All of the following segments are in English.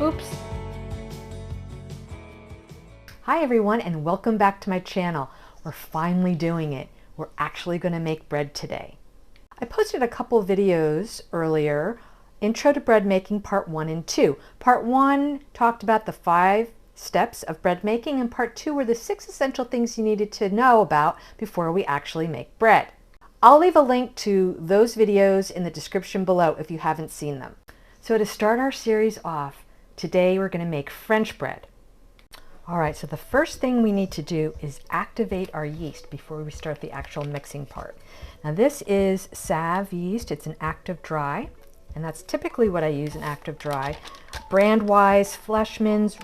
Oops. Hi everyone, and welcome back to my channel. We're finally doing it. We're actually going to make bread today. I posted a couple of videos earlier, Intro to Bread Making Part 1 and 2. Part 1 talked about the 5 steps of bread making, and Part 2 were the 6 essential things you needed to know about before we actually make bread. I'll leave a link to those videos in the description below if you haven't seen them. So to start our series off, today we're going to make French bread. Alright, so the first thing we need to do is activate our yeast before we start the actual mixing part. Now this is Salve yeast. It's an active dry, and that's typically what I use, an active dry. Brand-wise, Fleshman's,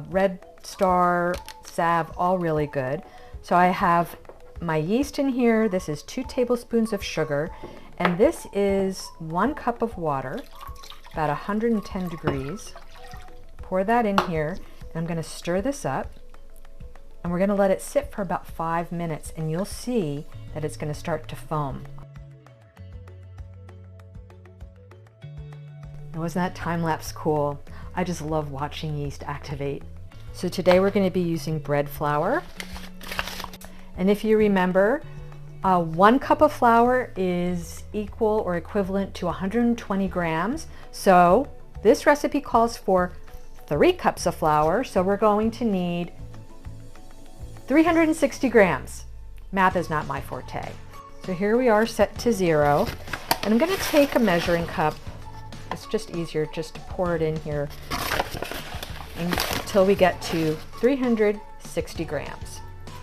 Red Star, Salve, all really good. So I have my yeast in here. This is 2 tablespoons of sugar, and this is 1 cup of water, about 110 degrees. Pour that in here, and I'm going to stir this up, and we're going to let it sit for about 5 minutes, and you'll see that it's going to start to foam. Now, wasn't that time lapse cool? I just love watching yeast activate. So today we're going to be using bread flour. And if you remember, 1 cup of flour is equal or equivalent to 120 grams. So this recipe calls for 3 cups of flour, so we're going to need 360 grams. Math is not my forte. So here we are set to 0, and I'm going to take a measuring cup. It's just easier just to pour it in here until we get to 360 grams.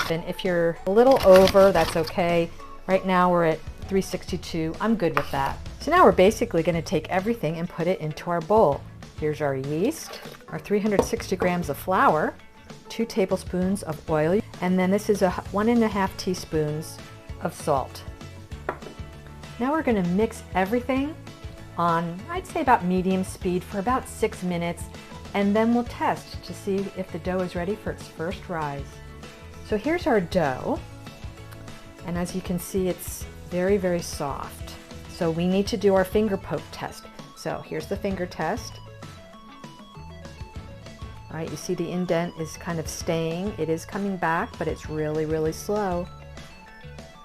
And if you're a little over, that's okay. Right now we're at 362. I'm good with that. So now we're basically going to take everything and put it into our bowl. Here's our yeast, our 360 grams of flour, 2 tablespoons of oil, and then this is 1.5 teaspoons of salt. Now we're going to mix everything on, I'd say, about medium speed for about 6 minutes, and then we'll test to see if the dough is ready for its first rise. So here's our dough, and as you can see, it's very, very soft. So we need to do our finger poke test. So here's the finger test. All right, you see the indent is kind of staying. It is coming back, but it's really, really slow.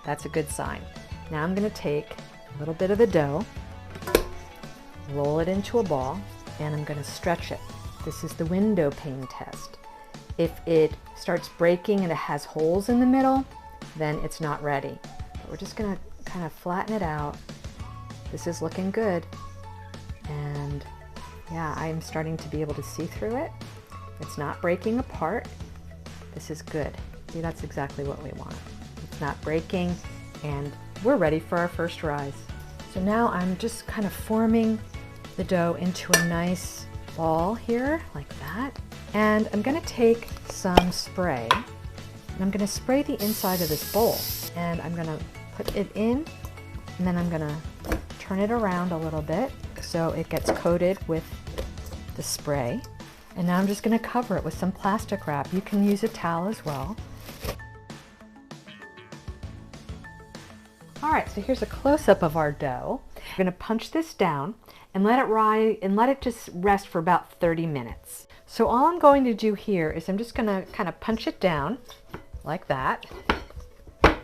That's a good sign. Now I'm going to take a little bit of the dough, roll it into a ball, and I'm going to stretch it. This is the window pane test. If it starts breaking and it has holes in the middle, then it's not ready. But we're just going to kind of flatten it out. This is looking good. And yeah, I'm starting to be able to see through it. It's not breaking apart. This is good. See, that's exactly what we want. It's not breaking, and we're ready for our first rise. So now I'm just kind of forming the dough into a nice ball here, like that. And I'm going to take some spray, and I'm going to spray the inside of this bowl. And I'm going to put it in, and then I'm going to turn it around a little bit so it gets coated with the spray. And now I'm just going to cover it with some plastic wrap. You can use a towel as well. All right, so here's a close-up of our dough. We're going to punch this down and let it rise and let it just rest for about 30 minutes. So all I'm going to do here is I'm just going to kind of punch it down like that. And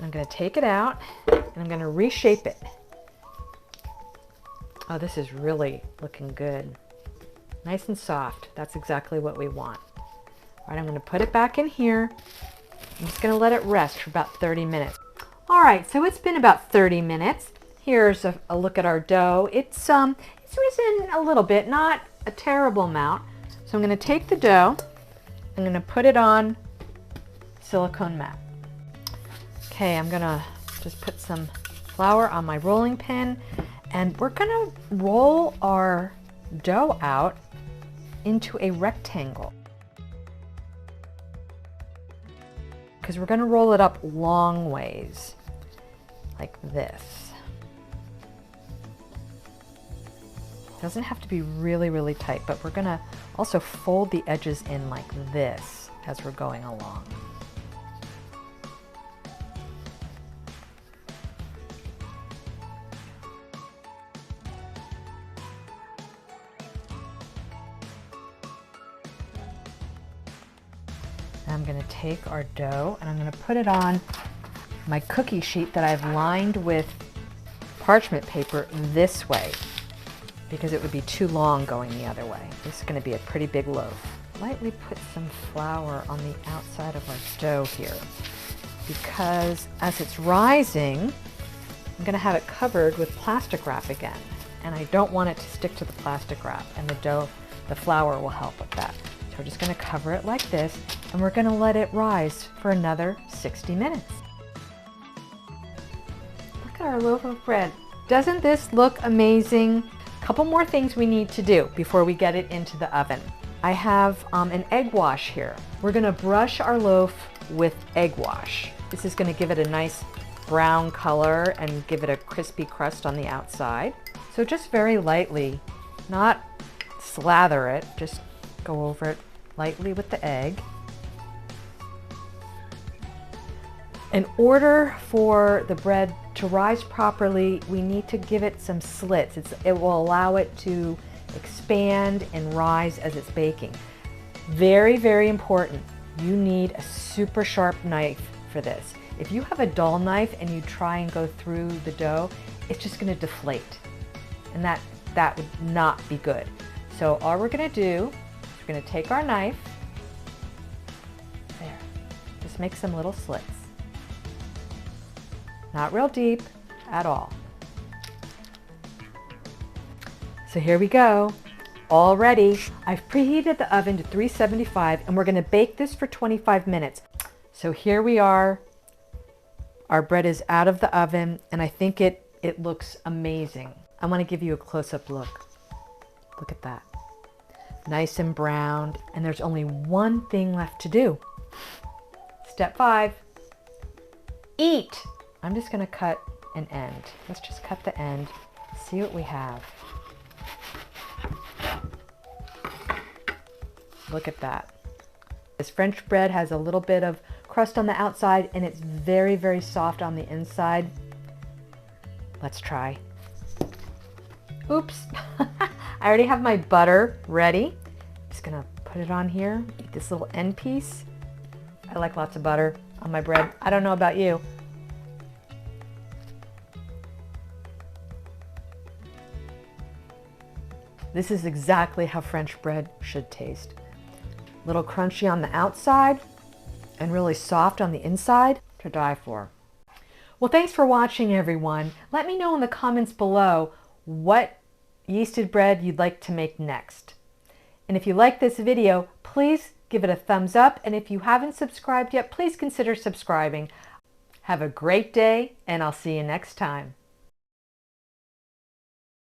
I'm going to take it out and I'm going to reshape it. Oh, this is really looking good. Nice and soft. That's exactly what we want. All right, I'm going to put it back in here. I'm just going to let it rest for about 30 minutes. All right, so it's been about 30 minutes. Here's a look at our dough. It's risen a little bit, not a terrible amount. So I'm going to take the dough, I'm going to put it on silicone mat. Okay, I'm going to just put some flour on my rolling pin, and we're going to roll our dough out into a rectangle, because we're going to roll it up long ways like this. It doesn't have to be really, really tight, but we're going to also fold the edges in like this as we're going along. And I'm going to take our dough and I'm going to put it on my cookie sheet that I've lined with parchment paper this way, because it would be too long going the other way. This is going to be a pretty big loaf. Lightly put some flour on the outside of our dough here, because as it's rising, I'm going to have it covered with plastic wrap again, and I don't want it to stick to the plastic wrap, and the flour will help with that. So we're just going to cover it like this, and we're going to let it rise for another 60 minutes. Look at our loaf of bread. Doesn't this look amazing? A couple more things we need to do before we get it into the oven. I have an egg wash here. We're going to brush our loaf with egg wash. This is going to give it a nice brown color and give it a crispy crust on the outside. So just very lightly, not slather it, just go over it lightly with the egg. In order for the bread to rise properly, we need to give it some slits. It will allow it to expand and rise as it's baking. Very, very important. You need a super sharp knife for this. If you have a dull knife and you try and go through the dough, it's just going to deflate. And that would not be good. So all we're going to do, we're going to take our knife, there, just make some little slits. Not real deep at all. So here we go, all ready. I've preheated the oven to 375 and we're going to bake this for 25 minutes. So here we are. Our bread is out of the oven and I think it looks amazing. I want to give you a close-up look. Look at that. Nice and browned, and there's only one thing left to do. Step 5, eat. I'm just going to cut an end. Let's just cut the end, see what we have. Look at that. This French bread has a little bit of crust on the outside and it's very, very soft on the inside. Let's try. Oops. I already have my butter ready. Just gonna put it on here, eat this little end piece. I like lots of butter on my bread. I don't know about you. This is exactly how French bread should taste. A little crunchy on the outside and really soft on the inside, to die for. Well, thanks for watching, everyone. Let me know in the comments below what yeasted bread you'd like to make next. And if you like this video, please give it a thumbs up. And if you haven't subscribed yet, please consider subscribing. Have a great day, and I'll see you next time.